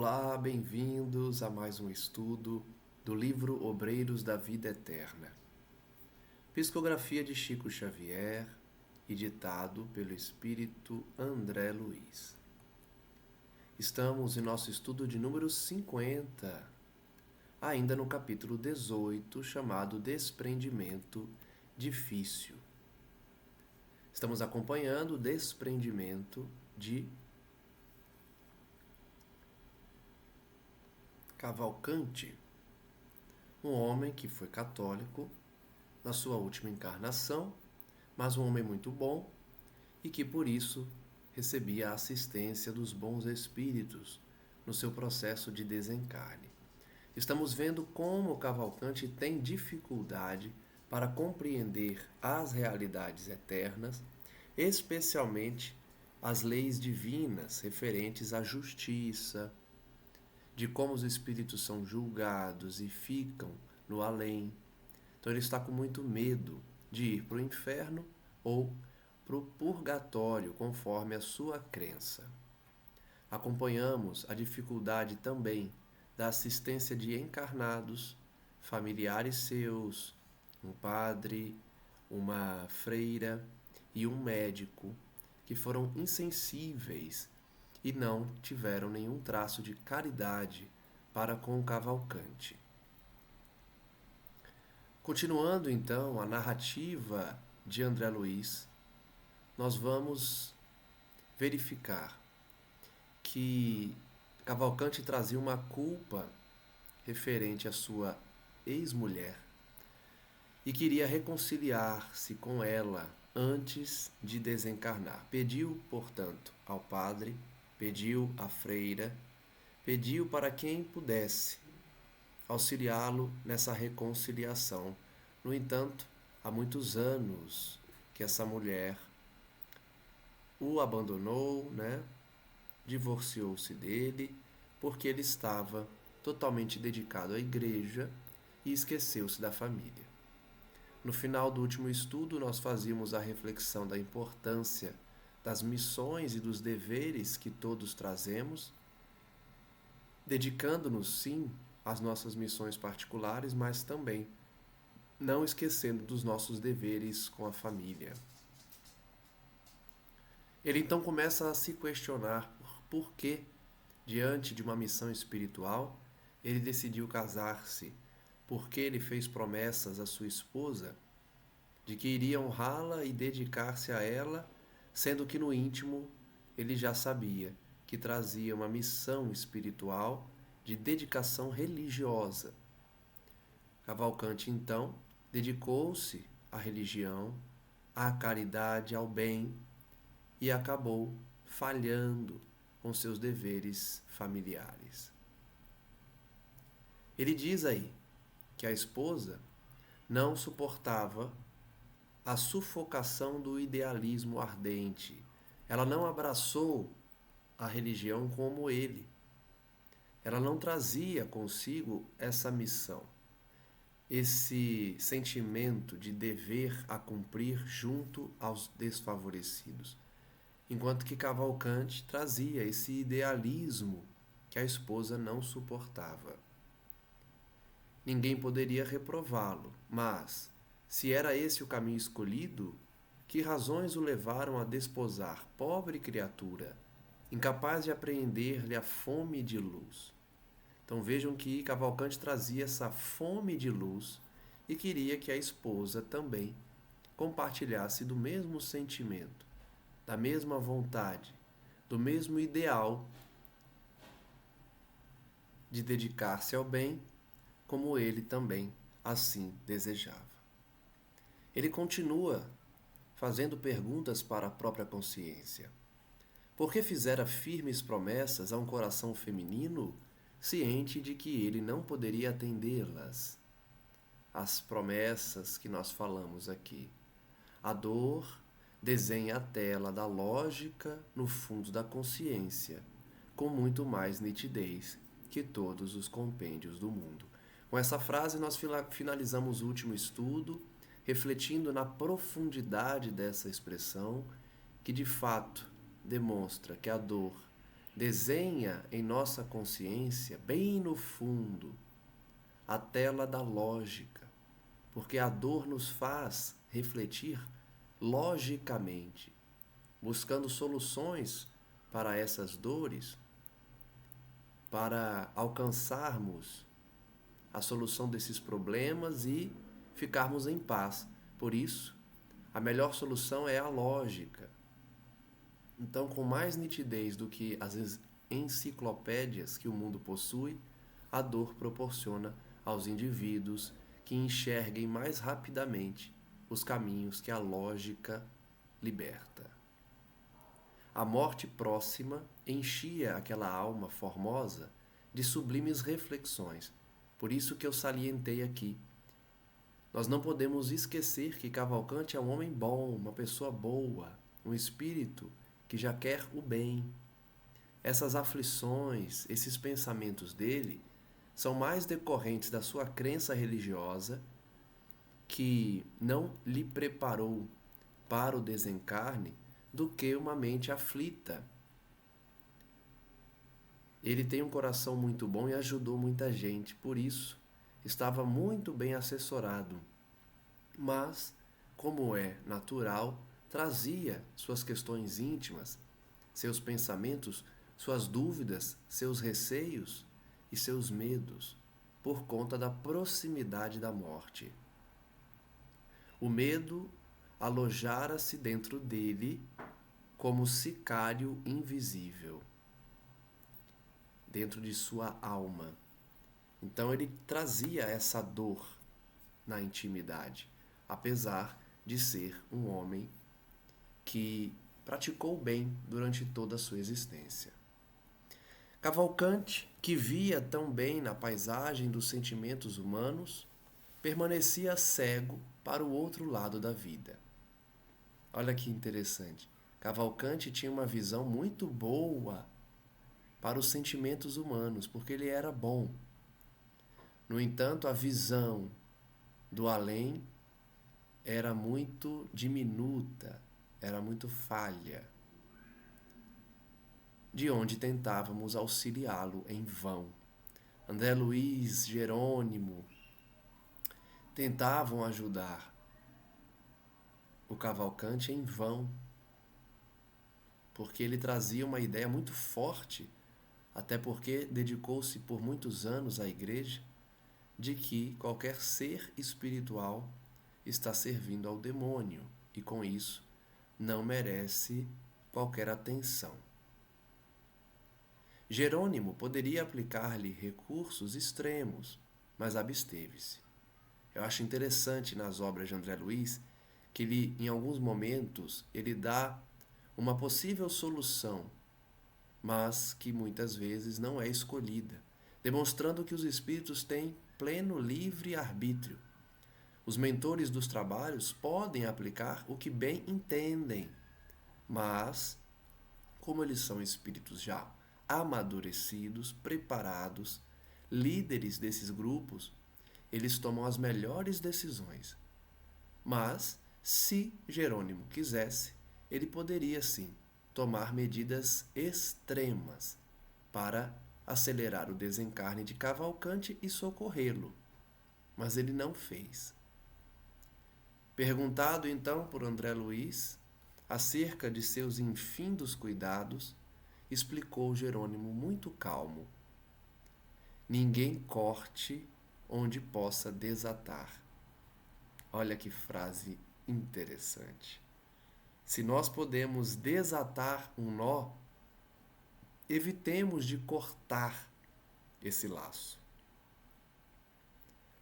Olá, bem-vindos a mais um estudo do livro Obreiros da Vida Eterna. Psicografia de Chico Xavier e ditado pelo Espírito André Luiz. Estamos em nosso estudo de número 50, ainda no capítulo 18, chamado Desprendimento Difícil. Estamos acompanhando o desprendimento de Cavalcanti, um homem que foi católico na sua última encarnação, mas um homem muito bom e que por isso recebia a assistência dos bons espíritos no seu processo de desencarne. Estamos vendo como Cavalcanti tem dificuldade para compreender as realidades eternas, especialmente as leis divinas referentes à justiça, de como os espíritos são julgados e ficam no além. Então ele está com muito medo de ir para o inferno ou para o purgatório, conforme a sua crença. Acompanhamos a dificuldade também da assistência de encarnados, familiares seus, um padre, uma freira e um médico, que foram insensíveis e não tiveram nenhum traço de caridade para com Cavalcanti. Continuando então a narrativa de André Luiz, nós vamos verificar que Cavalcanti trazia uma culpa referente à sua ex-mulher e queria reconciliar-se com ela antes de desencarnar. Pediu, portanto, ao padre, pediu à freira, pediu para quem pudesse auxiliá-lo nessa reconciliação. No entanto, há muitos anos que essa mulher o abandonou, divorciou-se dele, porque ele estava totalmente dedicado à igreja e esqueceu-se da família. No final do último estudo, nós fazíamos a reflexão da importância das missões e dos deveres que todos trazemos, dedicando-nos, sim, às nossas missões particulares, mas também não esquecendo dos nossos deveres com a família. Ele então começa a se questionar por que, diante de uma missão espiritual, ele decidiu casar-se, porque ele fez promessas à sua esposa de que iria honrá-la e dedicar-se a ela, sendo que no íntimo ele já sabia que trazia uma missão espiritual de dedicação religiosa. Cavalcanti, então, dedicou-se à religião, à caridade, ao bem e acabou falhando com seus deveres familiares. Ele diz aí que a esposa não suportava a sufocação do idealismo ardente. Ela não abraçou a religião como ele. Ela não trazia consigo essa missão, esse sentimento de dever a cumprir junto aos desfavorecidos. Enquanto que Cavalcanti trazia esse idealismo que a esposa não suportava. Ninguém poderia reprová-lo, mas, se era esse o caminho escolhido, que razões o levaram a desposar pobre criatura, incapaz de apreender-lhe a fome de luz? Então vejam que Cavalcanti trazia essa fome de luz e queria que a esposa também compartilhasse do mesmo sentimento, da mesma vontade, do mesmo ideal de dedicar-se ao bem, como ele também assim desejava. Ele continua fazendo perguntas para a própria consciência. Por que fizera firmes promessas a um coração feminino, ciente de que ele não poderia atendê-las? As promessas que nós falamos aqui. A dor desenha a tela da lógica no fundo da consciência, com muito mais nitidez que todos os compêndios do mundo. Com essa frase, nós finalizamos o último estudo, refletindo na profundidade dessa expressão, que de fato demonstra que a dor desenha em nossa consciência, bem no fundo, a tela da lógica, porque a dor nos faz refletir logicamente, buscando soluções para essas dores, para alcançarmos a solução desses problemas e ficarmos em paz. Por isso, a melhor solução é a lógica. Então, com mais nitidez do que as enciclopédias que o mundo possui, a dor proporciona aos indivíduos que enxerguem mais rapidamente os caminhos que a lógica liberta. A morte próxima enchia aquela alma formosa de sublimes reflexões. Por isso que eu salientei aqui. Nós não podemos esquecer que Cavalcante é um homem bom, uma pessoa boa, um espírito que já quer o bem. Essas aflições, esses pensamentos dele, são mais decorrentes da sua crença religiosa, que não lhe preparou para o desencarne, do que uma mente aflita. Ele tem um coração muito bom e ajudou muita gente, por isso estava muito bem assessorado. Mas, como é natural, trazia suas questões íntimas, seus pensamentos, suas dúvidas, seus receios e seus medos, por conta da proximidade da morte. O medo alojara-se dentro dele como sicário invisível, dentro de sua alma. Então ele trazia essa dor na intimidade, apesar de ser um homem que praticou o bem durante toda a sua existência. Cavalcante, que via tão bem na paisagem dos sentimentos humanos, permanecia cego para o outro lado da vida. Olha que interessante. Cavalcante tinha uma visão muito boa para os sentimentos humanos, porque ele era bom. No entanto, a visão do além era muito diminuta, era muito falha, de onde tentávamos auxiliá-lo em vão. André Luiz, Jerônimo tentavam ajudar o Cavalcante em vão, porque ele trazia uma ideia muito forte, até porque dedicou-se por muitos anos à igreja, de que qualquer ser espiritual está servindo ao demônio e, com isso, não merece qualquer atenção. Jerônimo poderia aplicar-lhe recursos extremos, mas absteve-se. Eu acho interessante nas obras de André Luiz que ele, em alguns momentos, ele dá uma possível solução, mas que muitas vezes não é escolhida, demonstrando que os espíritos têm pleno livre arbítrio. Os mentores dos trabalhos podem aplicar o que bem entendem, mas, como eles são espíritos já amadurecidos, preparados, líderes desses grupos, eles tomam as melhores decisões. Mas, se Jerônimo quisesse, ele poderia sim tomar medidas extremas para acelerar o desencarne de Cavalcante e socorrê-lo. Mas ele não fez. Perguntado então por André Luiz acerca de seus infindos cuidados, explicou Jerônimo muito calmo: ninguém corte onde possa desatar. Olha que frase interessante. Se nós podemos desatar um nó, evitemos de cortar esse laço.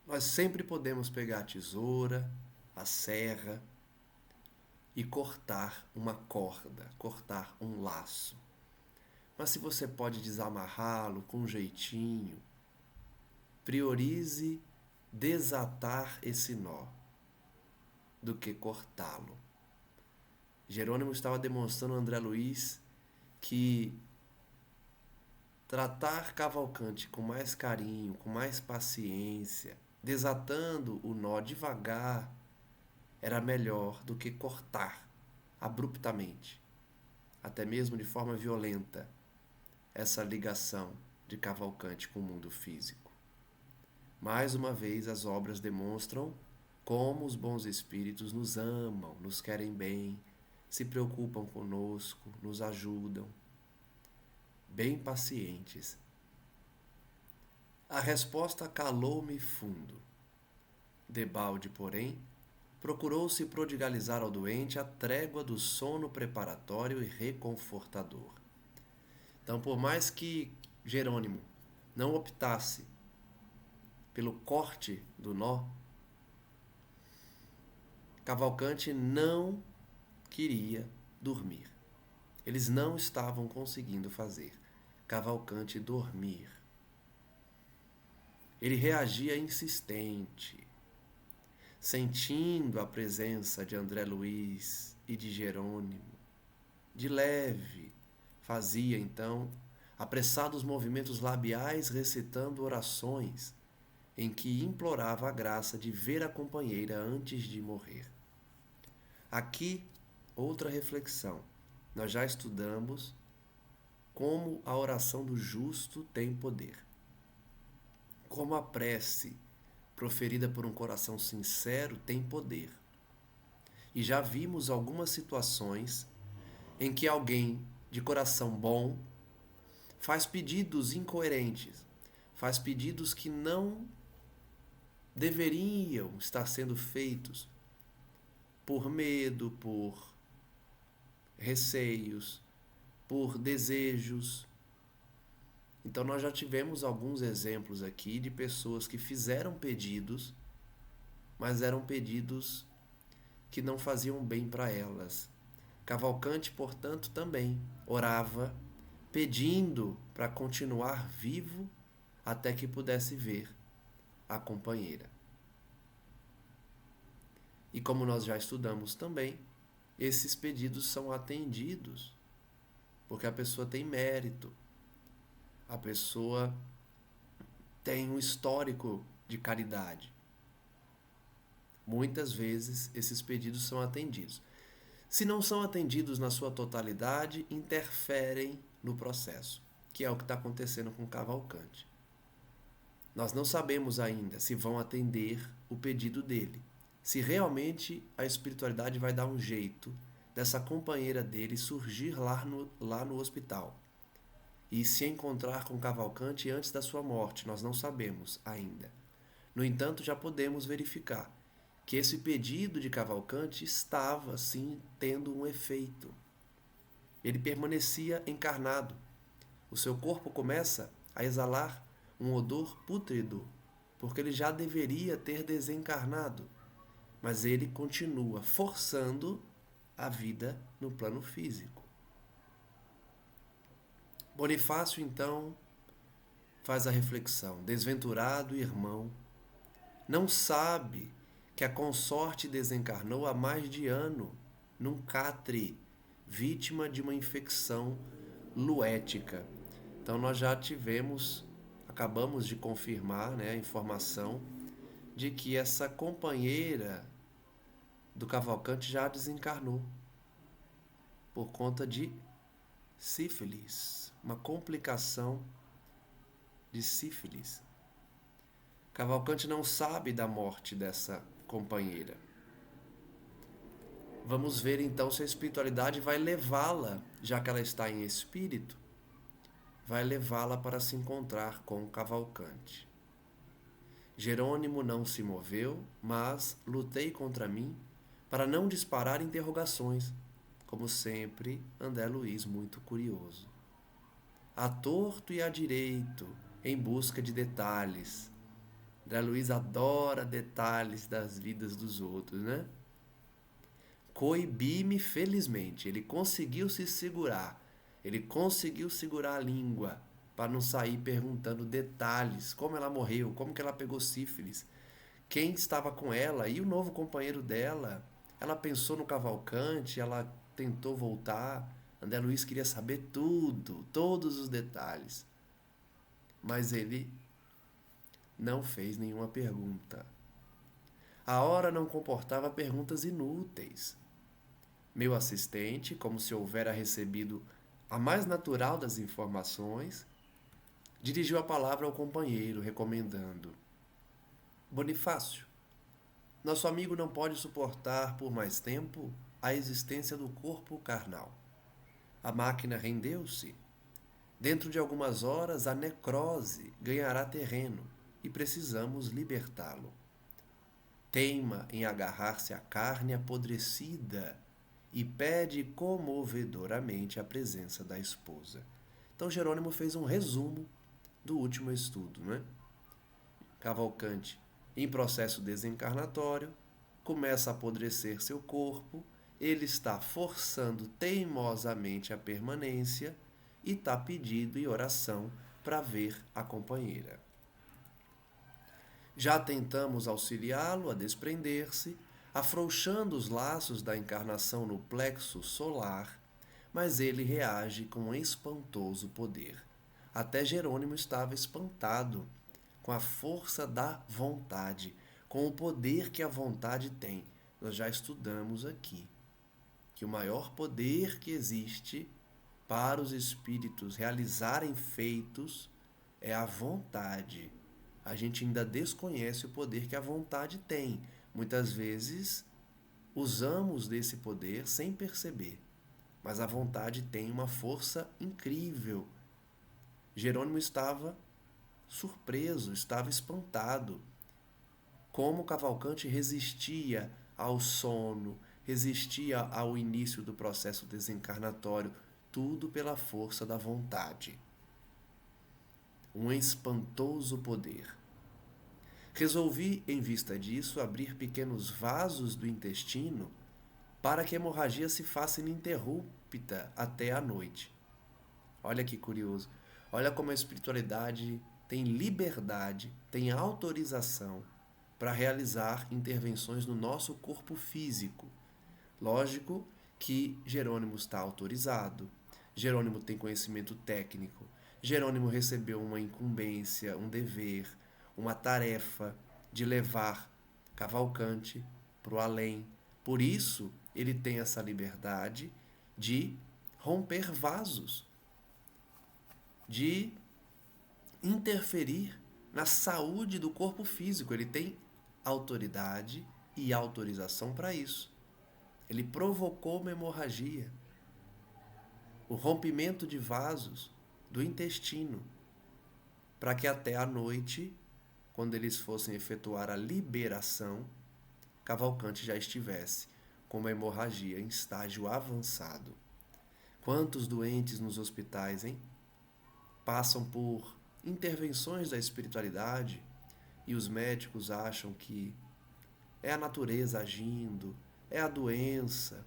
Nós sempre podemos pegar a tesoura, a serra e cortar uma corda, cortar um laço. Mas se você pode desamarrá-lo com um jeitinho, priorize desatar esse nó do que cortá-lo. Jerônimo estava demonstrando a André Luiz que tratar Cavalcante com mais carinho, com mais paciência, desatando o nó devagar, era melhor do que cortar abruptamente, até mesmo de forma violenta, essa ligação de Cavalcante com o mundo físico. Mais uma vez, as obras demonstram como os bons espíritos nos amam, nos querem bem, se preocupam conosco, nos ajudam, bem pacientes. A resposta calou-me fundo. Debalde, porém, procurou-se prodigalizar ao doente a trégua do sono preparatório e reconfortador. Então, por mais que Jerônimo não optasse pelo corte do nó, Cavalcante não queria dormir. Eles não estavam conseguindo fazer Cavalcante dormir. Ele reagia insistente, sentindo a presença de André Luiz e de Jerônimo. De leve, fazia então apressados movimentos labiais, recitando orações em que implorava a graça de ver a companheira antes de morrer. Aqui, outra reflexão. Nós já estudamos como a oração do justo tem poder. Como a prece proferida por um coração sincero tem poder. E já vimos algumas situações em que alguém de coração bom faz pedidos incoerentes, faz pedidos que não deveriam estar sendo feitos por medo, por receios, por desejos. Então nós já tivemos alguns exemplos aqui de pessoas que fizeram pedidos, mas eram pedidos que não faziam bem para elas. Cavalcante, portanto, também orava, pedindo para continuar vivo até que pudesse ver a companheira. E como nós já estudamos também, esses pedidos são atendidos, porque a pessoa tem mérito, a pessoa tem um histórico de caridade. Muitas vezes esses pedidos são atendidos. Se não são atendidos na sua totalidade, interferem no processo, que é o que está acontecendo com Cavalcante. Nós não sabemos ainda se vão atender o pedido dele, se realmente a espiritualidade vai dar um jeito dessa companheira dele surgir lá no hospital e se encontrar com Cavalcante antes da sua morte. Nós não sabemos ainda. No entanto, já podemos verificar que esse pedido de Cavalcante estava, sim, tendo um efeito. Ele permanecia encarnado. O seu corpo começa a exalar um odor pútrido, porque ele já deveria ter desencarnado. Mas ele continua forçando a vida no plano físico. Bonifácio, então, faz a reflexão. Desventurado irmão, não sabe que a consorte desencarnou há mais de ano, num catre, vítima de uma infecção luética. Então nós já acabamos de confirmar, a informação de que essa companheira do Cavalcante já desencarnou por conta de sífilis, uma complicação de sífilis. Cavalcante não sabe da morte dessa companheira. Vamos ver então se a espiritualidade vai levá-la, já que ela está em espírito, vai levá-la para se encontrar com Cavalcante. Jerônimo não se moveu, mas lutei contra mim para não disparar interrogações, como sempre, André Luiz muito curioso. A torto e a direito, em busca de detalhes. André Luiz adora detalhes das vidas dos outros, né? Coibi-me felizmente, ele conseguiu se segurar, ele conseguiu segurar a língua para não sair perguntando detalhes, como ela morreu, como que ela pegou sífilis, quem estava com ela e o novo companheiro dela. Ela pensou no Cavalcante, ela tentou voltar. André Luiz queria saber tudo, todos os detalhes. Mas ele não fez nenhuma pergunta. A hora não comportava perguntas inúteis. Meu assistente, como se houvera recebido a mais natural das informações, dirigiu a palavra ao companheiro, recomendando: Bonifácio, nosso amigo não pode suportar por mais tempo a existência do corpo carnal. A máquina rendeu-se. Dentro de algumas horas, a necrose ganhará terreno e precisamos libertá-lo. Teima em agarrar-se à carne apodrecida e pede comovedoramente a presença da esposa. Então, Jerônimo fez um resumo do último estudo, né? Cavalcante, em processo desencarnatório, começa a apodrecer seu corpo, ele está forçando teimosamente a permanência e está pedindo em oração para ver a companheira. Já tentamos auxiliá-lo a desprender-se, afrouxando os laços da encarnação no plexo solar, mas ele reage com um espantoso poder. Até Jerônimo estava espantado com a força da vontade, com o poder que a vontade tem. Nós já estudamos aqui que o maior poder que existe para os espíritos realizarem feitos é a vontade. A gente ainda desconhece o poder que a vontade tem. Muitas vezes usamos desse poder sem perceber, mas a vontade tem uma força incrível. Jerônimo estava surpreso, estava espantado. Como Cavalcante resistia ao sono, resistia ao início do processo desencarnatório, tudo pela força da vontade. Um espantoso poder. Resolvi, em vista disso, abrir pequenos vasos do intestino para que a hemorragia se faça ininterrupta até a noite. Olha que curioso. Olha como a espiritualidade tem liberdade, tem autorização para realizar intervenções no nosso corpo físico. Lógico que Jerônimo está autorizado, Jerônimo tem conhecimento técnico, Jerônimo recebeu uma incumbência, um dever, uma tarefa de levar Cavalcante para o além. Por isso, ele tem essa liberdade de romper vasos, de interferir na saúde do corpo físico. Ele tem autoridade e autorização para isso. Ele provocou uma hemorragia, o rompimento de vasos do intestino, para que até a noite, quando eles fossem efetuar a liberação, Cavalcante já estivesse com uma hemorragia em estágio avançado. Quantos doentes nos hospitais, hein? Passam por intervenções da espiritualidade e os médicos acham que é a natureza agindo, é a doença.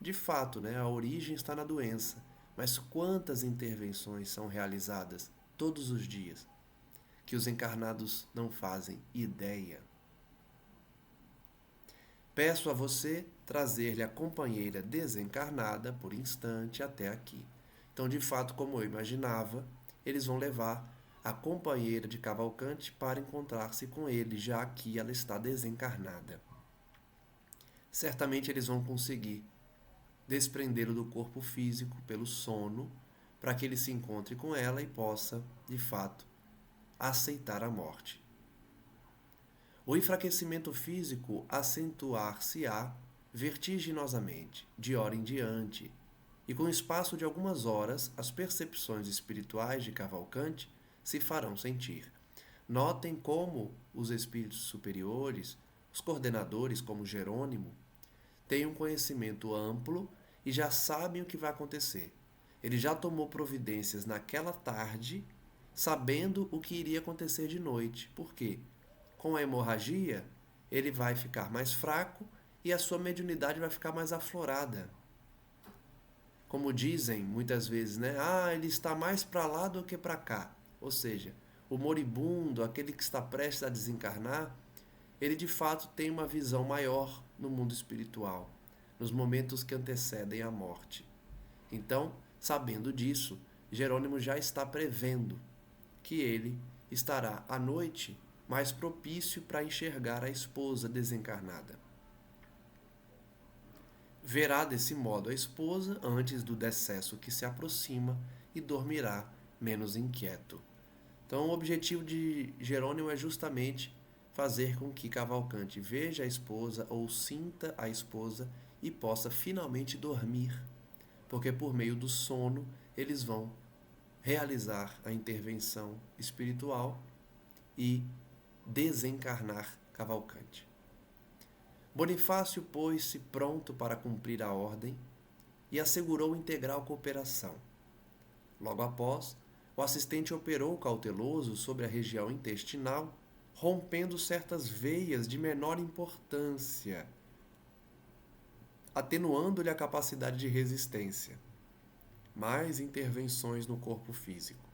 De fato, né, a origem está na doença. Mas quantas intervenções são realizadas todos os dias que os encarnados não fazem ideia? Peço a você trazer-lhe a companheira desencarnada por instante até aqui. Então, de fato, como eu imaginava, eles vão levar a companheira de Cavalcante para encontrar-se com ele, já que ela está desencarnada. Certamente eles vão conseguir desprendê-lo do corpo físico pelo sono, para que ele se encontre com ela e possa, de fato, aceitar a morte. O enfraquecimento físico acentuar-se-á vertiginosamente, de hora em diante, e com o espaço de algumas horas, as percepções espirituais de Cavalcante se farão sentir. Notem como os espíritos superiores, os coordenadores como Jerônimo, têm um conhecimento amplo e já sabem o que vai acontecer. Ele já tomou providências naquela tarde, sabendo o que iria acontecer de noite. Por quê? Com a hemorragia, ele vai ficar mais fraco e a sua mediunidade vai ficar mais aflorada. Como dizem muitas vezes, né? Ele está mais para lá do que para cá. Ou seja, o moribundo, aquele que está prestes a desencarnar, ele de fato tem uma visão maior no mundo espiritual, nos momentos que antecedem a morte. Então, sabendo disso, Jerônimo já está prevendo que ele estará à noite mais propício para enxergar a esposa desencarnada. Verá desse modo a esposa antes do decesso que se aproxima e dormirá menos inquieto. Então, o objetivo de Jerônimo é justamente fazer com que Cavalcante veja a esposa ou sinta a esposa e possa finalmente dormir, porque por meio do sono eles vão realizar a intervenção espiritual e desencarnar Cavalcante. Bonifácio pôs-se pronto para cumprir a ordem e assegurou integral cooperação. Logo após, o assistente operou cauteloso sobre a região intestinal, rompendo certas veias de menor importância, atenuando-lhe a capacidade de resistência. Mais intervenções no corpo físico,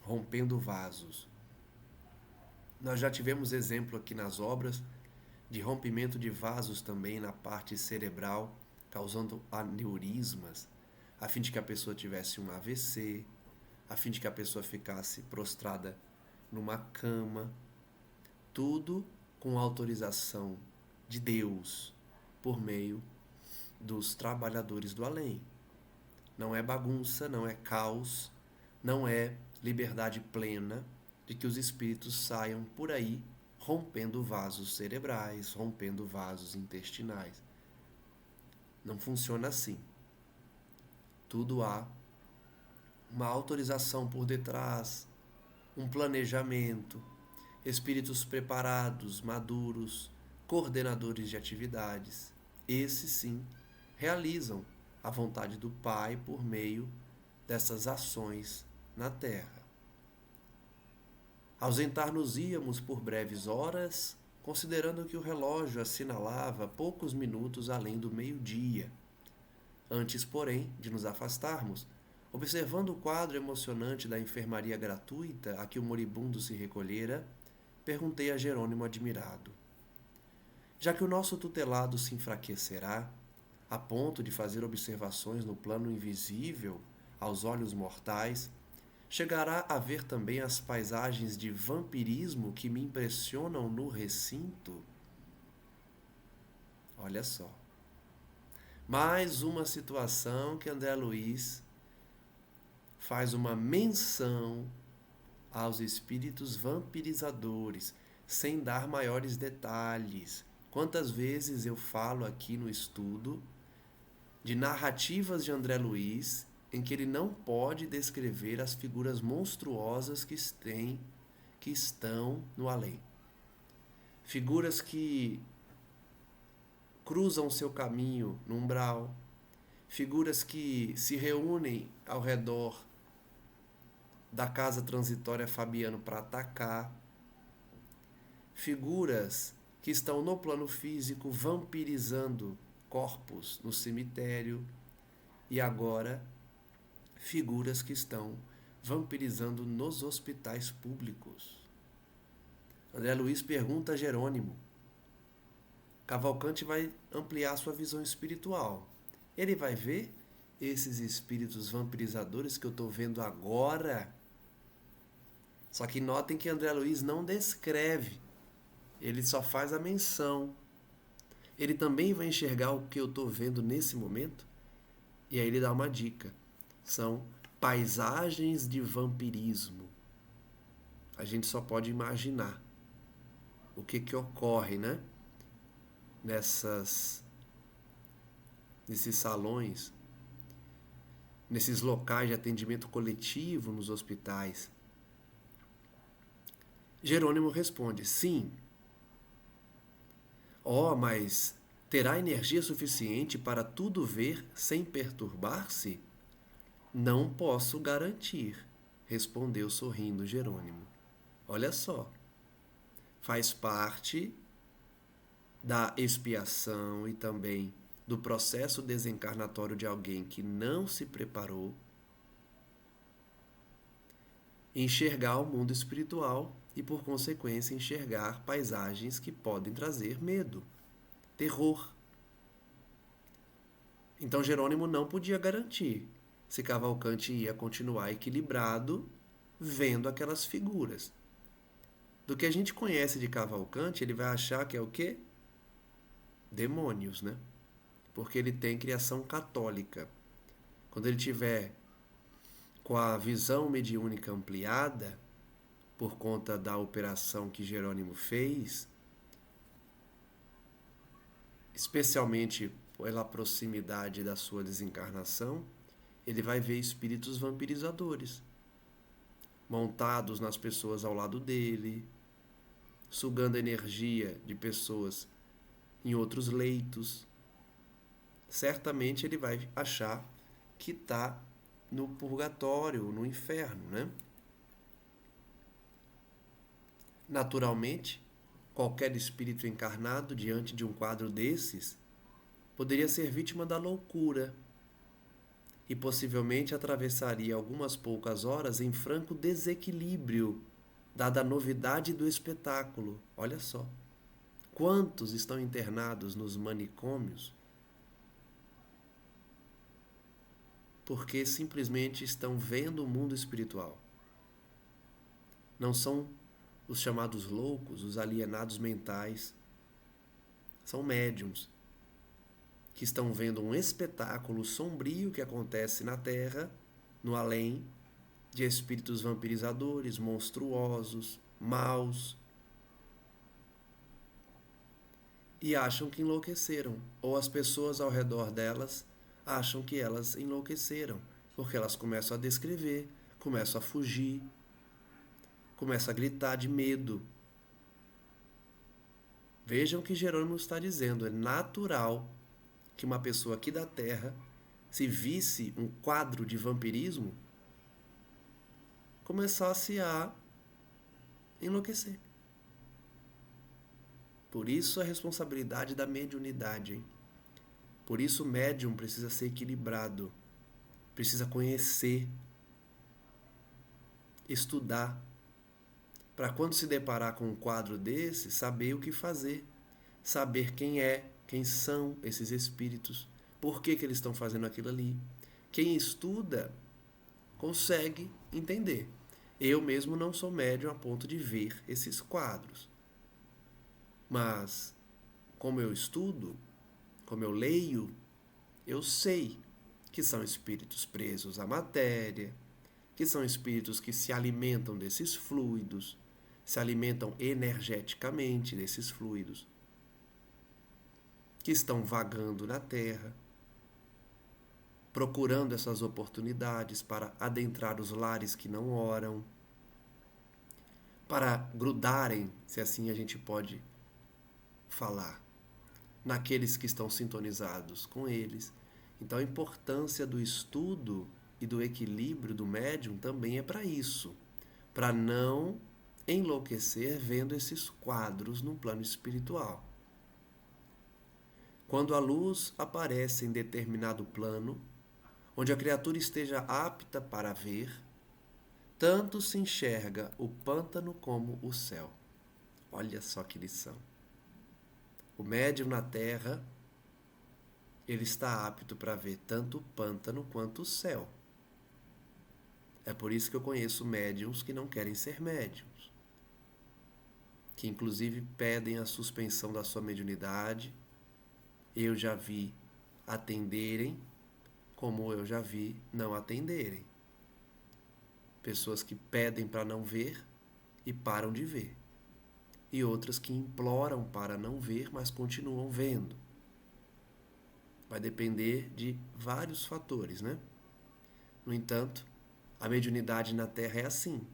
rompendo vasos. Nós já tivemos exemplo aqui nas obras de rompimento de vasos também na parte cerebral, causando aneurismas, a fim de que a pessoa tivesse um AVC, a fim de que a pessoa ficasse prostrada numa cama. Tudo com autorização de Deus, por meio dos trabalhadores do além. Não é bagunça, não é caos, não é liberdade plena de que os espíritos saiam por aí rompendo vasos cerebrais, rompendo vasos intestinais. Não funciona assim. Tudo há uma autorização por detrás, um planejamento, espíritos preparados, maduros, coordenadores de atividades. Esses sim realizam a vontade do Pai por meio dessas ações na Terra. Ausentar-nos-íamos por breves horas, considerando que o relógio assinalava poucos minutos além do meio-dia. Antes, porém, de nos afastarmos, observando o quadro emocionante da enfermaria gratuita a que o moribundo se recolhera, perguntei a Jerônimo admirado: já que o nosso tutelado se enfraquecerá, a ponto de fazer observações no plano invisível aos olhos mortais, chegará a ver também as paisagens de vampirismo que me impressionam no recinto? Olha só. Mais uma situação que André Luiz faz uma menção aos espíritos vampirizadores, sem dar maiores detalhes. Quantas vezes eu falo aqui no estudo de narrativas de André Luiz em que ele não pode descrever as figuras monstruosas que estão no além. Figuras que cruzam seu caminho no umbral, figuras que se reúnem ao redor da casa transitória Fabiano para atacar, figuras que estão no plano físico vampirizando corpos no cemitério e agora figuras que estão vampirizando nos hospitais públicos. André Luiz pergunta a Jerônimo. Cavalcante vai ampliar sua visão espiritual. Ele vai ver esses espíritos vampirizadores que eu estou vendo agora. Só que notem que André Luiz não descreve. Ele só faz a menção. Ele também vai enxergar o que eu estou vendo nesse momento. E aí ele dá uma dica. São paisagens de vampirismo. A gente só pode imaginar o que ocorre, né? Nesses salões, nesses locais de atendimento coletivo nos hospitais. Jerônimo responde: sim. Mas terá energia suficiente para tudo ver sem perturbar-se? Não posso garantir, respondeu sorrindo Jerônimo. Olha só, faz parte da expiação e também do processo desencarnatório de alguém que não se preparou, enxergar o mundo espiritual e, por consequência, enxergar paisagens que podem trazer medo, terror. Então, Jerônimo não podia garantir se Cavalcante ia continuar equilibrado vendo aquelas figuras. Do que a gente conhece de Cavalcante, ele vai achar que é o quê? Demônios, né? porque ele tem criação católica. Quando ele tiver com a visão mediúnica ampliada, por conta da operação que Jerônimo fez, especialmente pela proximidade da sua desencarnação, ele vai ver espíritos vampirizadores, montados nas pessoas ao lado dele, sugando energia de pessoas em outros leitos. Certamente ele vai achar que está no purgatório, no inferno, né? Naturalmente, qualquer espírito encarnado diante de um quadro desses poderia ser vítima da loucura e possivelmente atravessaria algumas poucas horas em franco desequilíbrio, dada a novidade do espetáculo. Olha só, quantos estão internados nos manicômios porque simplesmente estão vendo o mundo espiritual. Não são os chamados loucos, os alienados mentais. São médiums que estão vendo um espetáculo sombrio que acontece na Terra, no além, de espíritos vampirizadores, monstruosos, maus, e acham que enlouqueceram, ou as pessoas ao redor delas acham que elas enlouqueceram, porque elas começam a descrever, começam a fugir, começam a gritar de medo. Vejam o que Jerônimo está dizendo, é natural que uma pessoa aqui da Terra, se visse um quadro de vampirismo, começasse a enlouquecer. Por isso a responsabilidade da mediunidade, hein? Por isso o médium precisa ser equilibrado, precisa conhecer, estudar, para quando se deparar com um quadro desse, saber o que fazer, saber quem são esses espíritos, por que eles estão fazendo aquilo ali. Quem estuda consegue entender. Eu mesmo não sou médium a ponto de ver esses quadros. Mas, como eu estudo, como eu leio, eu sei que são espíritos presos à matéria, que são espíritos que se alimentam desses fluidos, se alimentam energeticamente desses fluidos, que estão vagando na Terra, procurando essas oportunidades para adentrar os lares que não oram, para grudarem, se assim a gente pode falar, naqueles que estão sintonizados com eles. Então a importância do estudo e do equilíbrio do médium também é para isso, para não enlouquecer vendo esses quadros no plano espiritual. Quando a luz aparece em determinado plano, onde a criatura esteja apta para ver, tanto se enxerga o pântano como o céu. Olha só que lição. O médium na Terra, ele está apto para ver tanto o pântano quanto o céu. É por isso que eu conheço médiums que não querem ser médiums, que inclusive pedem a suspensão da sua mediunidade. Eu já vi atenderem, como eu já vi não atenderem. Pessoas que pedem para não ver e param de ver. E outras que imploram para não ver, mas continuam vendo. Vai depender de vários fatores, né? No entanto, a mediunidade na Terra é assim.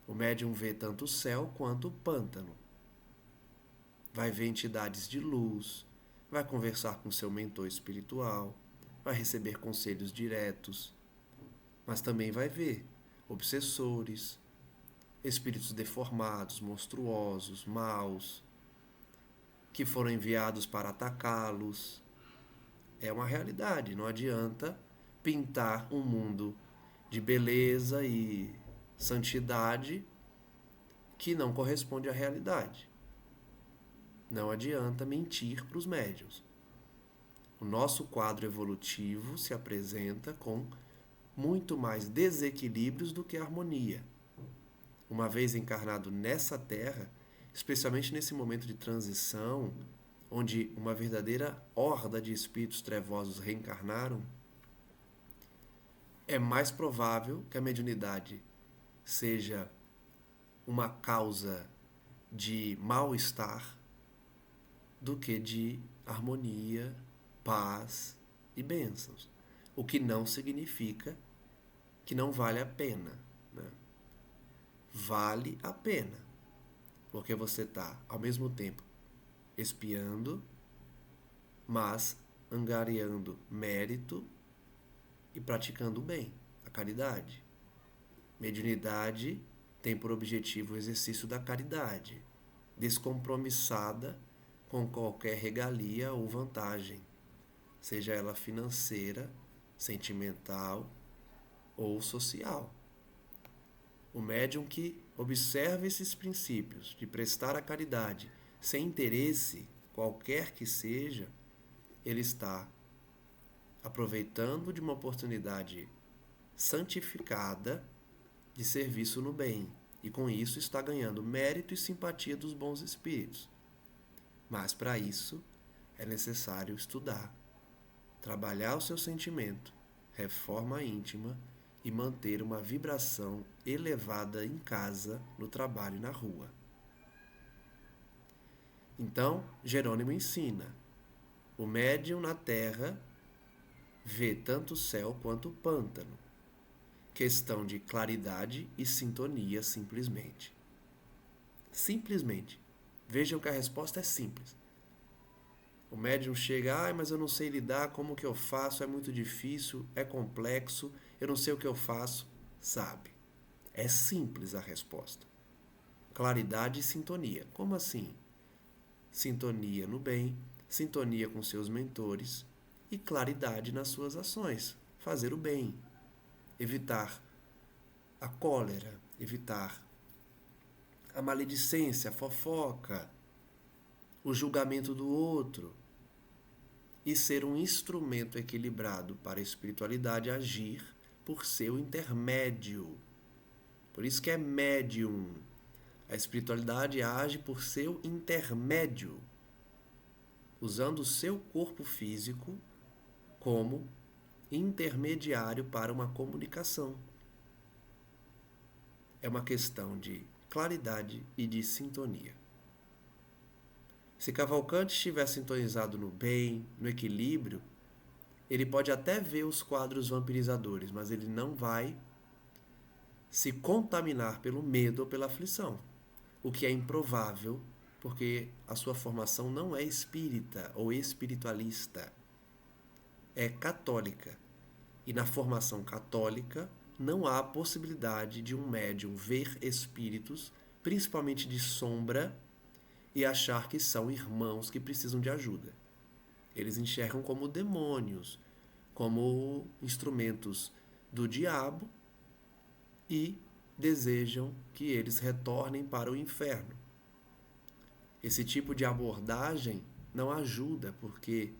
O médium vê tanto o céu quanto o pântano. Vai ver entidades de luz, vai conversar com seu mentor espiritual, vai receber conselhos diretos, mas também vai ver obsessores, espíritos deformados, monstruosos, maus, que foram enviados para atacá-los. É uma realidade, não adianta pintar um mundo de beleza e santidade que não corresponde à realidade. Não adianta mentir para os médiuns. O nosso quadro evolutivo se apresenta com muito mais desequilíbrios do que harmonia. Uma vez encarnado nessa Terra, especialmente nesse momento de transição, onde uma verdadeira horda de espíritos trevosos reencarnaram, é mais provável que a mediunidade seja uma causa de mal-estar do que de harmonia, paz e bênçãos. O que não significa que não vale a pena, né? Vale a pena, porque você está, ao mesmo tempo, espiando, mas angariando mérito e praticando o bem, a caridade. Mediunidade tem por objetivo o exercício da caridade, descompromissada com qualquer regalia ou vantagem, seja ela financeira, sentimental ou social. O médium que observa esses princípios de prestar a caridade sem interesse, qualquer que seja, ele está aproveitando de uma oportunidade santificada de serviço no bem, e com isso está ganhando mérito e simpatia dos bons espíritos. Mas para isso é necessário estudar, trabalhar o seu sentimento, reforma íntima e manter uma vibração elevada em casa, no trabalho e na rua. Então, Jerônimo ensina: o médium na terra vê tanto o céu quanto o pântano. Questão de claridade e sintonia, simplesmente. Simplesmente. Vejam que a resposta é simples. O médium chega, mas eu não sei lidar, como que eu faço? É muito difícil, é complexo, eu não sei o que eu faço. Sabe? É simples a resposta. Claridade e sintonia. Como assim? Sintonia no bem, sintonia com seus mentores e claridade nas suas ações. Fazer o bem. Evitar a cólera, evitar a maledicência, a fofoca, o julgamento do outro, e ser um instrumento equilibrado para a espiritualidade agir por seu intermédio. Por isso que é médium. A espiritualidade age por seu intermédio, usando o seu corpo físico como intermediário para uma comunicação. É uma questão de claridade e de sintonia. Se Cavalcante estiver sintonizado no bem, no equilíbrio, ele pode até ver os quadros vampirizadores, mas ele não vai se contaminar pelo medo ou pela aflição, o que é improvável, porque a sua formação não é espírita ou espiritualista, é católica. E na formação católica não há possibilidade de um médium ver espíritos, principalmente de sombra, e achar que são irmãos que precisam de ajuda. Eles enxergam como demônios, como instrumentos do diabo, e desejam que eles retornem para o inferno. Esse tipo de abordagem não ajuda, porque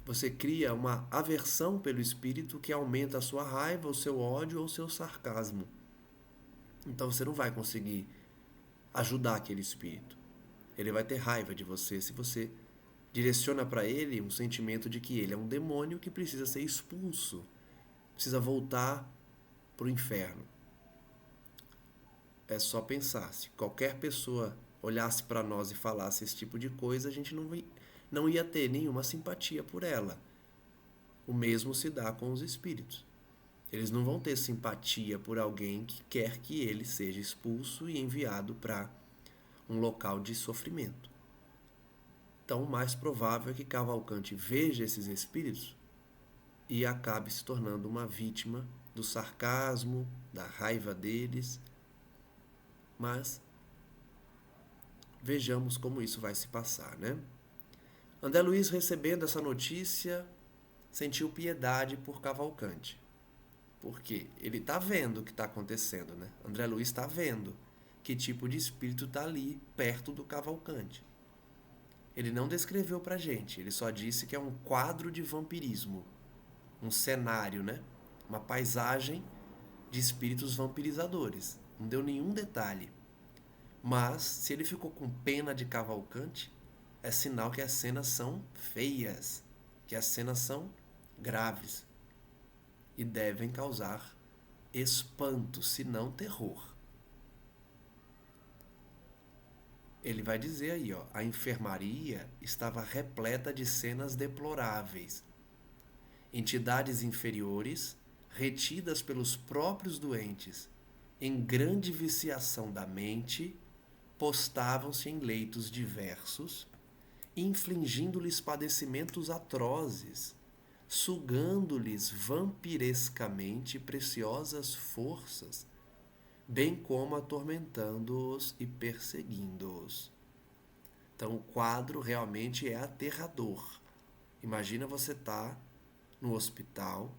você cria uma aversão pelo espírito que aumenta a sua raiva, o seu ódio ou o seu sarcasmo. Então você não vai conseguir ajudar aquele espírito. Ele vai ter raiva de você se você direciona para ele um sentimento de que ele é um demônio que precisa ser expulso, precisa voltar para o inferno. É só pensar, se qualquer pessoa olhasse para nós e falasse esse tipo de coisa, a gente não ia ter nenhuma simpatia por ela. O mesmo se dá com os espíritos. Eles não vão ter simpatia por alguém que quer que ele seja expulso e enviado para um local de sofrimento. Então, o mais provável é que Cavalcante veja esses espíritos e acabe se tornando uma vítima do sarcasmo, da raiva deles. Mas vejamos como isso vai se passar, né? André Luiz, recebendo essa notícia, sentiu piedade por Cavalcante. Porque ele está vendo o que está acontecendo, né? André Luiz está vendo que tipo de espírito está ali, perto do Cavalcante. Ele não descreveu pra gente, ele só disse que é um quadro de vampirismo. Um cenário, né? Uma paisagem de espíritos vampirizadores. Não deu nenhum detalhe. Mas, se ele ficou com pena de Cavalcante, é sinal que as cenas são feias, que as cenas são graves e devem causar espanto, se não terror. Ele vai dizer aí, ó, a enfermaria estava repleta de cenas deploráveis. Entidades inferiores, retidas pelos próprios doentes, em grande viciação da mente, postavam-se em leitos diversos, infligindo-lhes padecimentos atrozes, sugando-lhes vampirescamente preciosas forças, bem como atormentando-os e perseguindo-os. Então o quadro realmente é aterrador. Imagina você estar no hospital,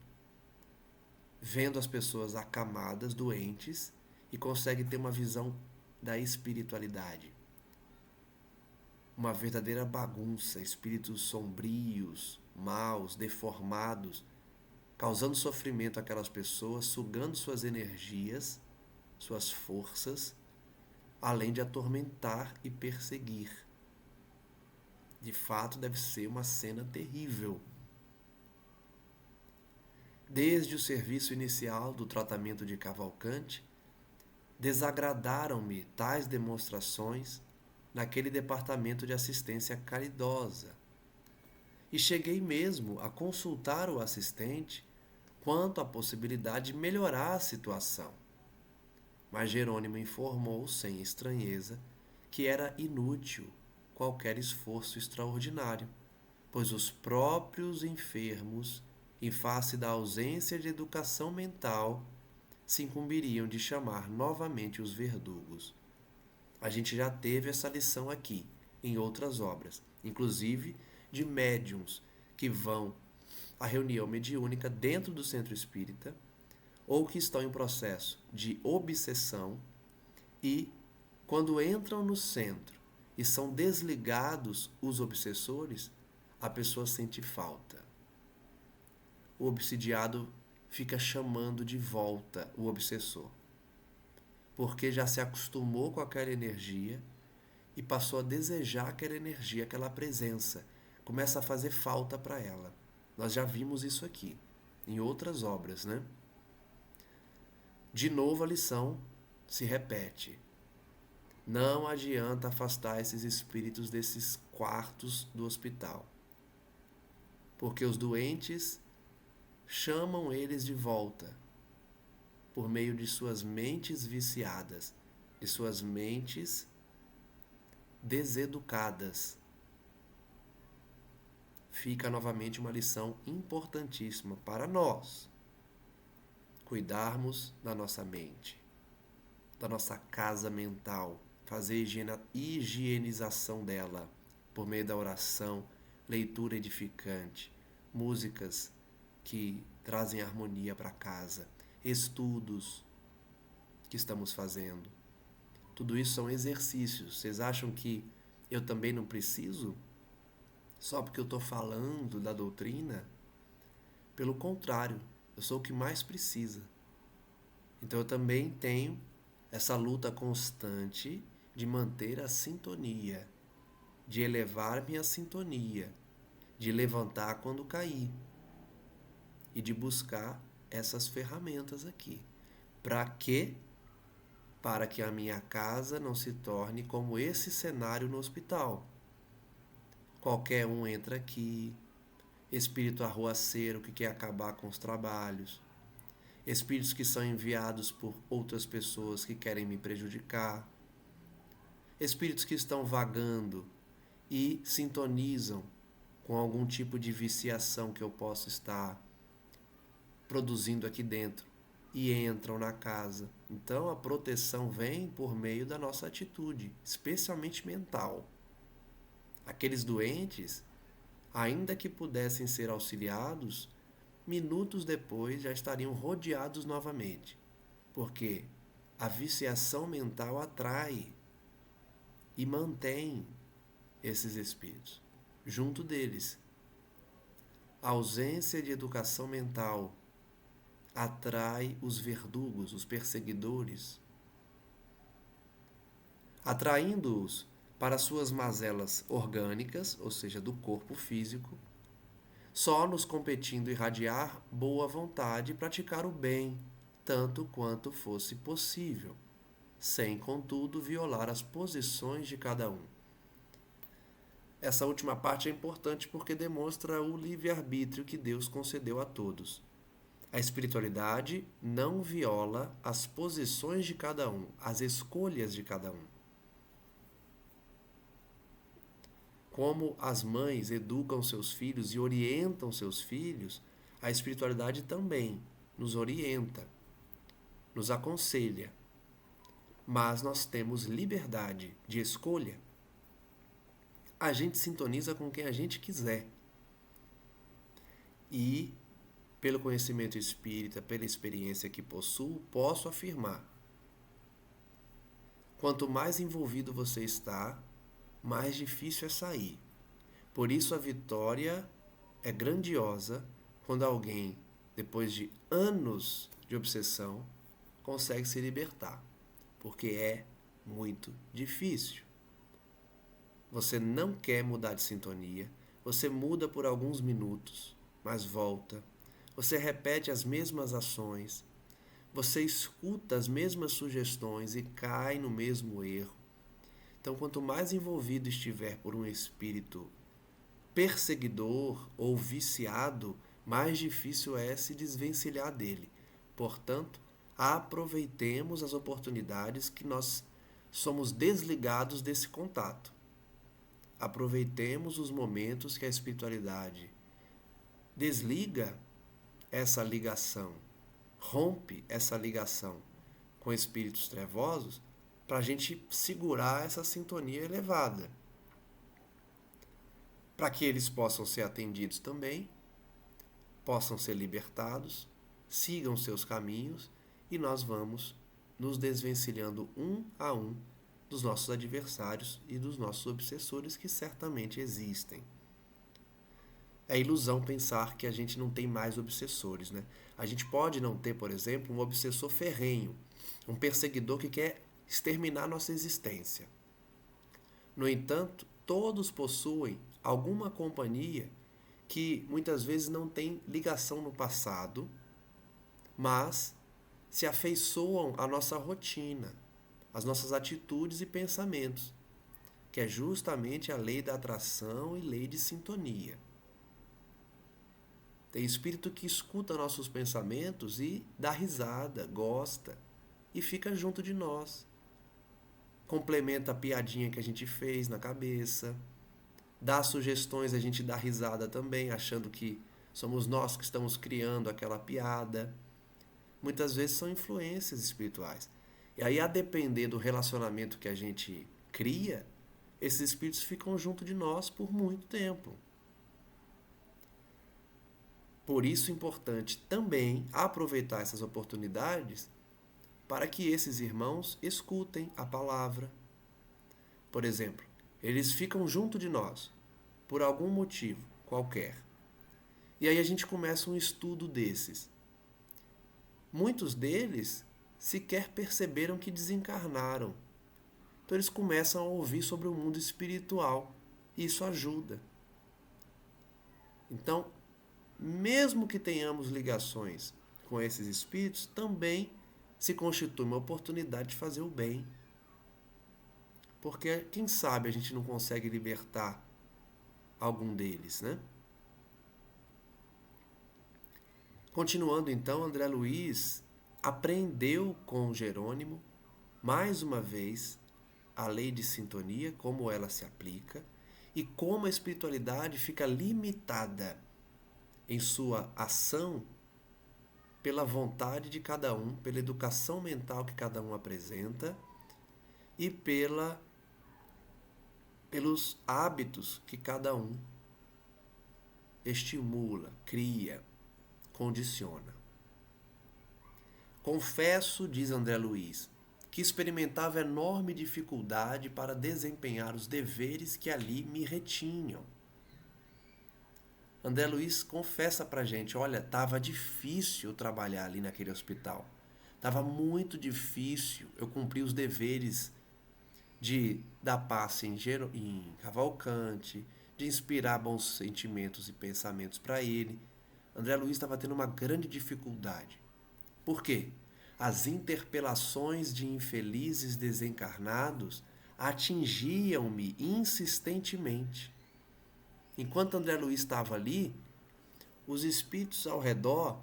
vendo as pessoas acamadas, doentes, e consegue ter uma visão da espiritualidade. Uma verdadeira bagunça, espíritos sombrios, maus, deformados, causando sofrimento àquelas pessoas, sugando suas energias, suas forças, além de atormentar e perseguir. De fato, deve ser uma cena terrível. Desde o serviço inicial do tratamento de Cavalcante, desagradaram-me tais demonstrações naquele departamento de assistência caridosa. E cheguei mesmo a consultar o assistente quanto à possibilidade de melhorar a situação. Mas Jerônimo informou, sem estranheza, que era inútil qualquer esforço extraordinário, pois os próprios enfermos, em face da ausência de educação mental, se incumbiriam de chamar novamente os verdugos. A gente já teve essa lição aqui, em outras obras, inclusive de médiuns que vão à reunião mediúnica dentro do centro espírita ou que estão em processo de obsessão e, quando entram no centro e são desligados os obsessores, a pessoa sente falta. O obsidiado fica chamando de volta o obsessor, porque já se acostumou com aquela energia e passou a desejar aquela energia, aquela presença. Começa a fazer falta para ela. Nós já vimos isso aqui, em outras obras, né? De novo a lição se repete. Não adianta afastar esses espíritos desses quartos do hospital, porque os doentes chamam eles de volta por meio de suas mentes viciadas, de suas mentes deseducadas. Fica novamente uma lição importantíssima para nós cuidarmos da nossa mente, da nossa casa mental, fazer higienização dela por meio da oração, leitura edificante, músicas que trazem harmonia para casa, estudos que estamos fazendo. Tudo isso são exercícios. Vocês acham que eu também não preciso? Só porque eu estou falando da doutrina? Pelo contrário, eu sou o que mais precisa. Então eu também tenho essa luta constante de manter a sintonia, de elevar minha sintonia, de levantar quando cair e de buscar essas ferramentas aqui. Para quê? Para que a minha casa não se torne como esse cenário no hospital. Qualquer um entra aqui, espírito arruaceiro que quer acabar com os trabalhos, espíritos que são enviados por outras pessoas que querem me prejudicar, espíritos que estão vagando e sintonizam com algum tipo de viciação que eu posso estar produzindo aqui dentro e entram na casa. Então a proteção vem por meio da nossa atitude, especialmente mental. Aqueles doentes, ainda que pudessem ser auxiliados, minutos depois já estariam rodeados novamente, porque a viciação mental atrai e mantém esses espíritos junto deles. A ausência de educação mental atrai os verdugos, os perseguidores, atraindo-os para suas mazelas orgânicas, ou seja, do corpo físico, só nos competindo irradiar boa vontade e praticar o bem, tanto quanto fosse possível, sem, contudo, violar as posições de cada um. Essa última parte é importante porque demonstra o livre-arbítrio que Deus concedeu a todos. A espiritualidade não viola as posições de cada um, as escolhas de cada um. Como as mães educam seus filhos e orientam seus filhos, a espiritualidade também nos orienta, nos aconselha. Mas nós temos liberdade de escolha. A gente sintoniza com quem a gente quiser. E, pelo conhecimento espírita, pela experiência que possuo, posso afirmar: quanto mais envolvido você está, mais difícil é sair. Por isso a vitória é grandiosa quando alguém, depois de anos de obsessão, consegue se libertar. Porque é muito difícil. Você não quer mudar de sintonia, você muda por alguns minutos, mas volta. Você repete as mesmas ações, você escuta as mesmas sugestões e cai no mesmo erro. Então, quanto mais envolvido estiver por um espírito perseguidor ou viciado, mais difícil é se desvencilhar dele. Portanto, aproveitemos as oportunidades que nós somos desligados desse contato. Aproveitemos os momentos que a espiritualidade desliga essa ligação, rompe essa ligação com espíritos trevosos, para a gente segurar essa sintonia elevada, para que eles possam ser atendidos também, possam ser libertados, sigam seus caminhos e nós vamos nos desvencilhando um a um dos nossos adversários e dos nossos obsessores, que certamente existem. É ilusão pensar que a gente não tem mais obsessores, né? A gente pode não ter, por exemplo, um obsessor ferrenho, um perseguidor que quer exterminar nossa existência. No entanto, todos possuem alguma companhia que muitas vezes não tem ligação no passado, mas se afeiçoam à nossa rotina, às nossas atitudes e pensamentos, que é justamente a lei da atração e lei de sintonia. Tem espírito que escuta nossos pensamentos e dá risada, gosta e fica junto de nós. Complementa a piadinha que a gente fez na cabeça, dá sugestões, a gente dá risada também, achando que somos nós que estamos criando aquela piada. Muitas vezes são influências espirituais. E aí, a depender do relacionamento que a gente cria, esses espíritos ficam junto de nós por muito tempo. Por isso é importante também aproveitar essas oportunidades para que esses irmãos escutem a palavra. Por exemplo, eles ficam junto de nós por algum motivo qualquer. E aí a gente começa um estudo desses. Muitos deles sequer perceberam que desencarnaram. Então eles começam a ouvir sobre o mundo espiritual. E isso ajuda. Então, mesmo que tenhamos ligações com esses espíritos, também se constitui uma oportunidade de fazer o bem. Porque, quem sabe, a gente não consegue libertar algum deles, né? Continuando então, André Luiz aprendeu com Jerônimo, mais uma vez, a lei de sintonia, como ela se aplica, e como a espiritualidade fica limitada em sua ação pela vontade de cada um, pela educação mental que cada um apresenta e pelos hábitos que cada um estimula, cria, condiciona. Confesso, diz André Luiz, que experimentava enorme dificuldade para desempenhar os deveres que ali me retinham. André Luiz confessa pra gente, olha, estava difícil trabalhar ali naquele hospital. Estava muito difícil eu cumprir os deveres de dar passe em Cavalcante, de inspirar bons sentimentos e pensamentos para ele. André Luiz estava tendo uma grande dificuldade. Por quê? As interpelações de infelizes desencarnados atingiam-me insistentemente. Enquanto André Luiz estava ali, os espíritos ao redor,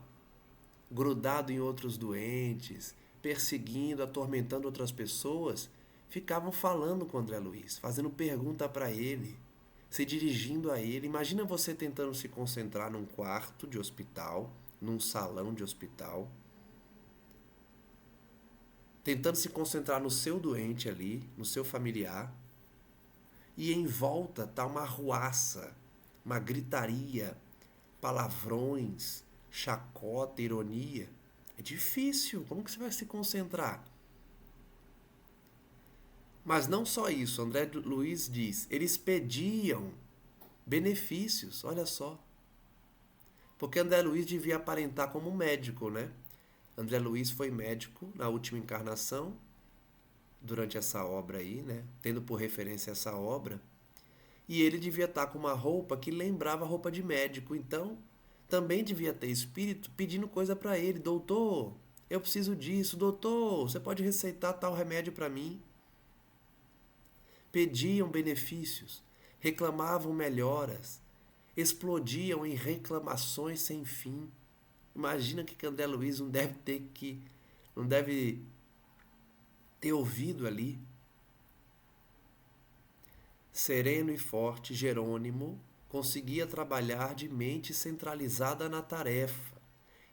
grudado em outros doentes, perseguindo, atormentando outras pessoas, ficavam falando com André Luiz, fazendo pergunta para ele, se dirigindo a ele. Imagina você tentando se concentrar num quarto de hospital, num salão de hospital, tentando se concentrar no seu doente ali, no seu familiar, e em volta tá uma arruaça, uma gritaria, palavrões, chacota, ironia. É difícil, como que você vai se concentrar? Mas não só isso, André Luiz diz, eles pediam benefícios, olha só. Porque André Luiz devia aparentar como médico, né? André Luiz foi médico na última encarnação, durante essa obra aí, né? Tendo por referência essa obra. E ele devia estar com uma roupa que lembrava roupa de médico. Então, também devia ter espírito pedindo coisa para ele. Doutor, eu preciso disso. Doutor, você pode receitar tal remédio para mim? Pediam benefícios, reclamavam melhoras, explodiam em reclamações sem fim. Imagina que André Luiz não deve ter ouvido ali. Sereno e forte, Jerônimo conseguia trabalhar de mente centralizada na tarefa,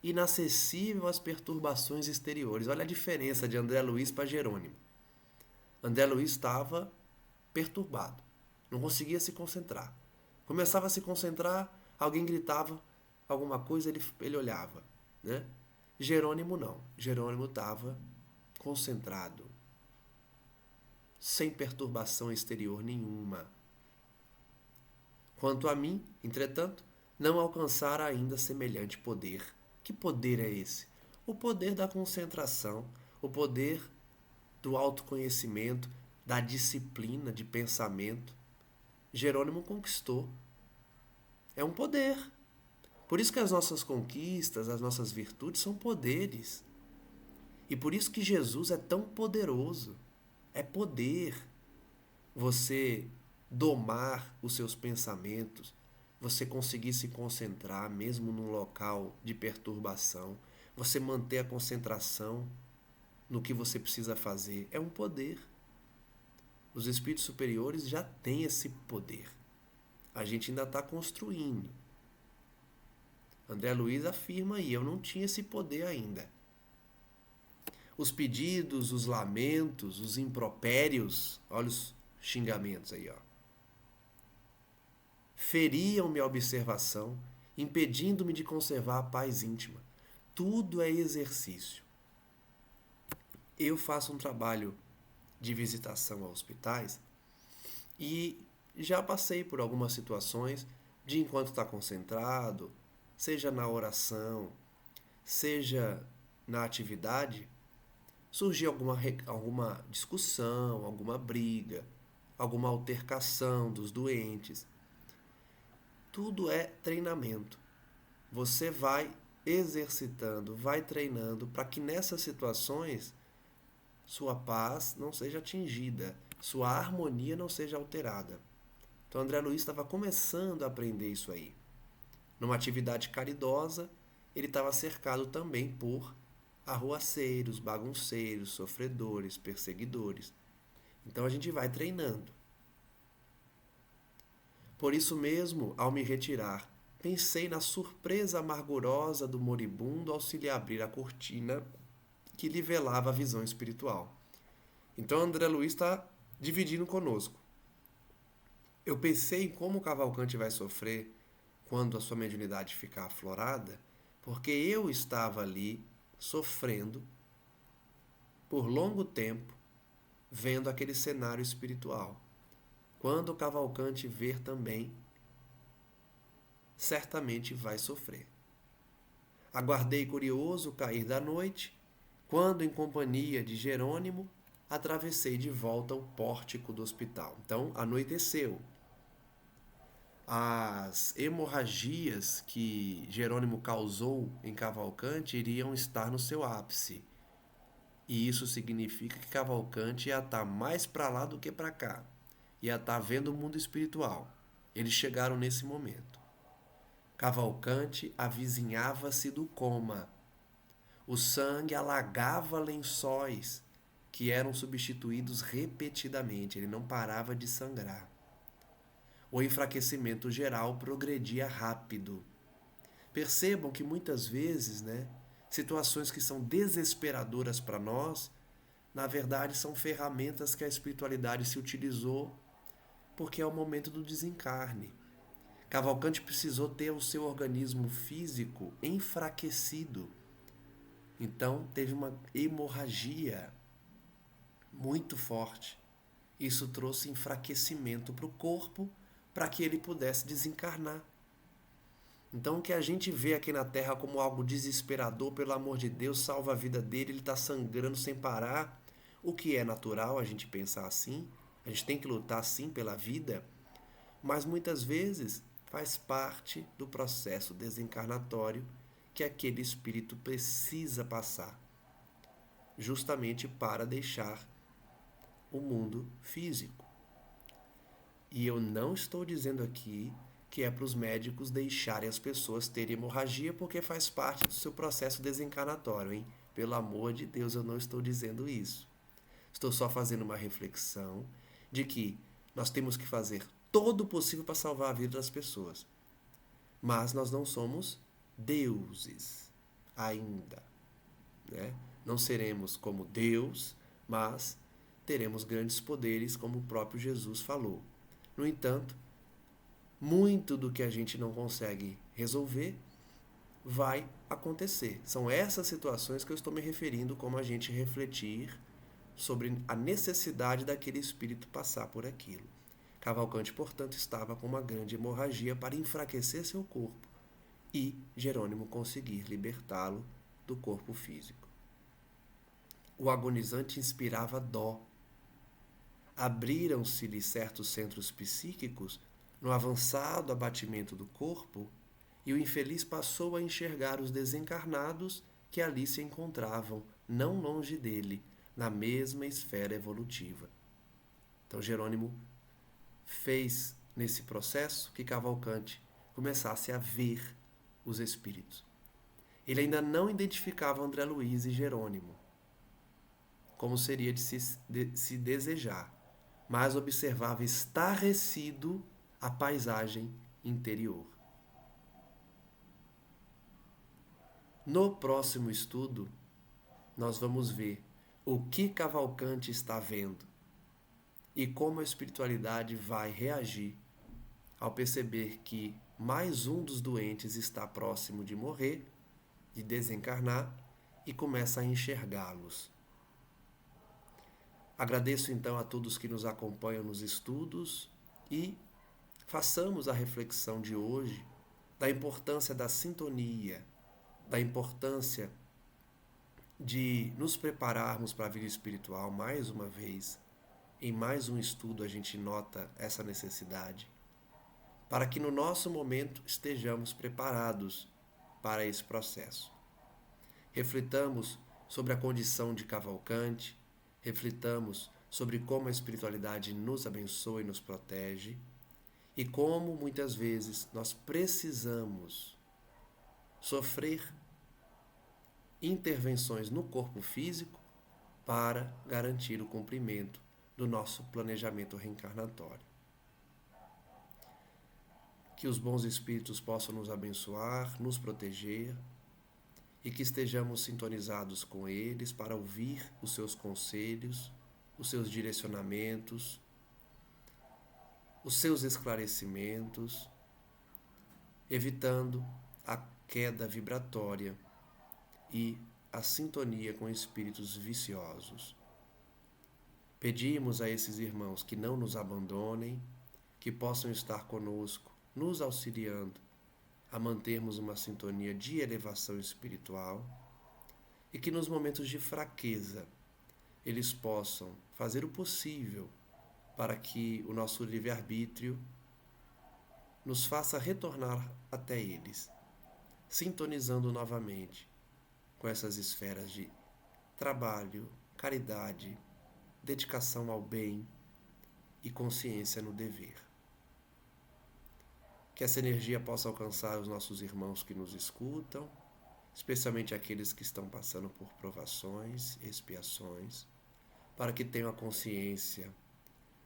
inacessível às perturbações exteriores. Olha a diferença de André Luiz para Jerônimo. André Luiz estava perturbado, não conseguia se concentrar. Começava a se concentrar, alguém gritava alguma coisa, ele olhava, né? Jerônimo não. Jerônimo estava concentrado, sem perturbação exterior nenhuma. Quanto a mim, entretanto, não alcançara ainda semelhante poder. Que poder é esse? O poder da concentração, o poder do autoconhecimento, da disciplina de pensamento. Jerônimo conquistou. É um poder. Por isso que as nossas conquistas, as nossas virtudes são poderes. E por isso que Jesus é tão poderoso. É poder você domar os seus pensamentos, você conseguir se concentrar mesmo num local de perturbação, você manter a concentração no que você precisa fazer. É um poder. Os espíritos superiores já têm esse poder. A gente ainda está construindo. André Luiz afirma aí, eu não tinha esse poder ainda. Os pedidos, os lamentos, os impropérios, olha os xingamentos aí, ó. Feriam minha observação, impedindo-me de conservar a paz íntima. Tudo é exercício. Eu faço um trabalho de visitação a hospitais e já passei por algumas situações de enquanto está concentrado, seja na oração, seja na atividade, surgir alguma discussão, alguma briga, alguma altercação dos doentes. Tudo é treinamento. Você vai exercitando, vai treinando para que nessas situações sua paz não seja atingida, sua harmonia não seja alterada. Então André Luiz estava começando a aprender isso aí. Numa atividade caridosa, ele estava cercado também por arruaceiros, bagunceiros, sofredores, perseguidores. Então a gente vai treinando. Por isso mesmo, ao me retirar, pensei na surpresa amargurosa do moribundo ao se lhe abrir a cortina que lhe velava a visão espiritual. Então André Luiz está dividindo conosco. Eu pensei em como o Cavalcante vai sofrer quando a sua mediunidade ficar aflorada, porque eu estava ali sofrendo por longo tempo, vendo aquele cenário espiritual. Quando o Cavalcante ver também, certamente vai sofrer. Aguardei curioso o cair da noite, quando, em companhia de Jerônimo, atravessei de volta o pórtico do hospital. Então, anoiteceu. As hemorragias que Jerônimo causou em Cavalcante iriam estar no seu ápice. E isso significa que Cavalcante ia estar mais para lá do que para cá. Ia estar vendo o mundo espiritual. Eles chegaram nesse momento. Cavalcante avizinhava-se do coma. O sangue alagava lençóis que eram substituídos repetidamente. Ele não parava de sangrar. O enfraquecimento geral progredia rápido. Percebam que muitas vezes, situações que são desesperadoras para nós, na verdade são ferramentas que a espiritualidade se utilizou porque é o momento do desencarne. Cavalcante precisou ter o seu organismo físico enfraquecido. Então teve uma hemorragia muito forte. Isso trouxe enfraquecimento para o corpo para que ele pudesse desencarnar. Então o que a gente vê aqui na Terra como algo desesperador, pelo amor de Deus, salva a vida dele, ele está sangrando sem parar. O que é natural a gente pensar assim, a gente tem que lutar sim pela vida, mas muitas vezes faz parte do processo desencarnatório que aquele espírito precisa passar, justamente para deixar o mundo físico. E eu não estou dizendo aqui que é para os médicos deixarem as pessoas terem hemorragia porque faz parte do seu processo desencarnatório, hein? Pelo amor de Deus, eu não estou dizendo isso. Estou só fazendo uma reflexão de que nós temos que fazer todo o possível para salvar a vida das pessoas. Mas nós não somos deuses ainda, né? Não seremos como Deus, mas teremos grandes poderes, como o próprio Jesus falou. No entanto, muito do que a gente não consegue resolver vai acontecer. São essas situações que eu estou me referindo como a gente refletir sobre a necessidade daquele espírito passar por aquilo. Cavalcante, portanto, estava com uma grande hemorragia para enfraquecer seu corpo e Jerônimo conseguir libertá-lo do corpo físico. O agonizante inspirava dó. Abriram-se-lhe certos centros psíquicos no avançado abatimento do corpo e o infeliz passou a enxergar os desencarnados que ali se encontravam, não longe dele, na mesma esfera evolutiva. Então Jerônimo fez nesse processo que Cavalcante começasse a ver os espíritos. Ele ainda não identificava André Luiz e Jerônimo, como seria de se desejar, mas observava estarrecido a paisagem interior. No próximo estudo, nós vamos ver o que Cavalcante está vendo e como a espiritualidade vai reagir ao perceber que mais um dos doentes está próximo de morrer, de desencarnar, e começa a enxergá-los. Agradeço então a todos que nos acompanham nos estudos e façamos a reflexão de hoje da importância da sintonia, da importância de nos prepararmos para a vida espiritual mais uma vez. Em mais um estudo a gente nota essa necessidade, para que no nosso momento estejamos preparados para esse processo. Reflitamos sobre a condição de Cavalcante, reflitamos sobre como a espiritualidade nos abençoa e nos protege, e como muitas vezes nós precisamos sofrer intervenções no corpo físico para garantir o cumprimento do nosso planejamento reencarnatório. Que os bons espíritos possam nos abençoar, nos proteger e que estejamos sintonizados com eles para ouvir os seus conselhos, os seus direcionamentos, os seus esclarecimentos, evitando a queda vibratória e a sintonia com espíritos viciosos. Pedimos a esses irmãos que não nos abandonem, que possam estar conosco, nos auxiliando a mantermos uma sintonia de elevação espiritual e que nos momentos de fraqueza eles possam fazer o possível para que o nosso livre-arbítrio nos faça retornar até eles, sintonizando novamente com essas esferas de trabalho, caridade, dedicação ao bem e consciência no dever. Que essa energia possa alcançar os nossos irmãos que nos escutam, especialmente aqueles que estão passando por provações, expiações, para que tenham a consciência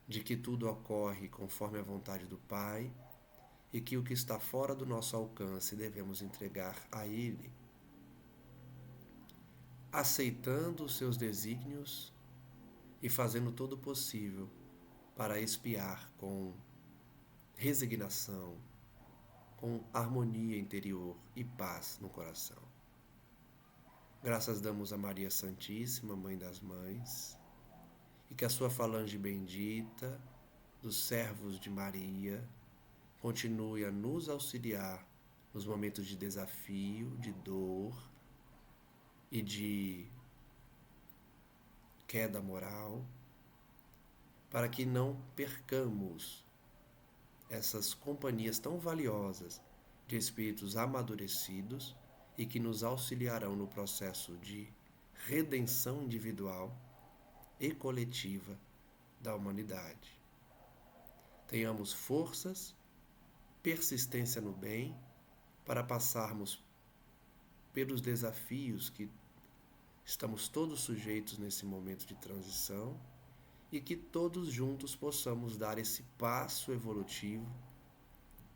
de que tudo ocorre conforme a vontade do Pai e que o que está fora do nosso alcance devemos entregar a Ele, aceitando os seus desígnios e fazendo todo o possível para expiar com resignação, com harmonia interior e paz no coração. Graças damos a Maria Santíssima, Mãe das Mães, e que a sua falange bendita dos servos de Maria continue a nos auxiliar nos momentos de desafio, de dor e de queda moral, para que não percamos essas companhias tão valiosas de espíritos amadurecidos e que nos auxiliarão no processo de redenção individual e coletiva da humanidade. Tenhamos forças, persistência no bem, para passarmos pelos desafios que estamos todos sujeitos nesse momento de transição e que todos juntos possamos dar esse passo evolutivo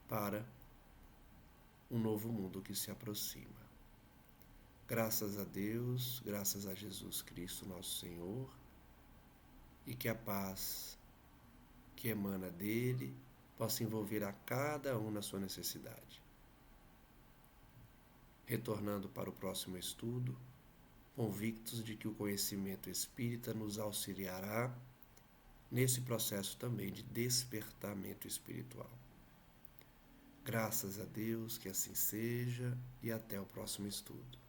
para um novo mundo que se aproxima. Graças a Deus, graças a Jesus Cristo, nosso Senhor, e que a paz que emana dele possa envolver a cada um na sua necessidade. Retornando para o próximo estudo, convictos de que o conhecimento espírita nos auxiliará nesse processo também de despertamento espiritual. Graças a Deus, que assim seja, e até o próximo estudo.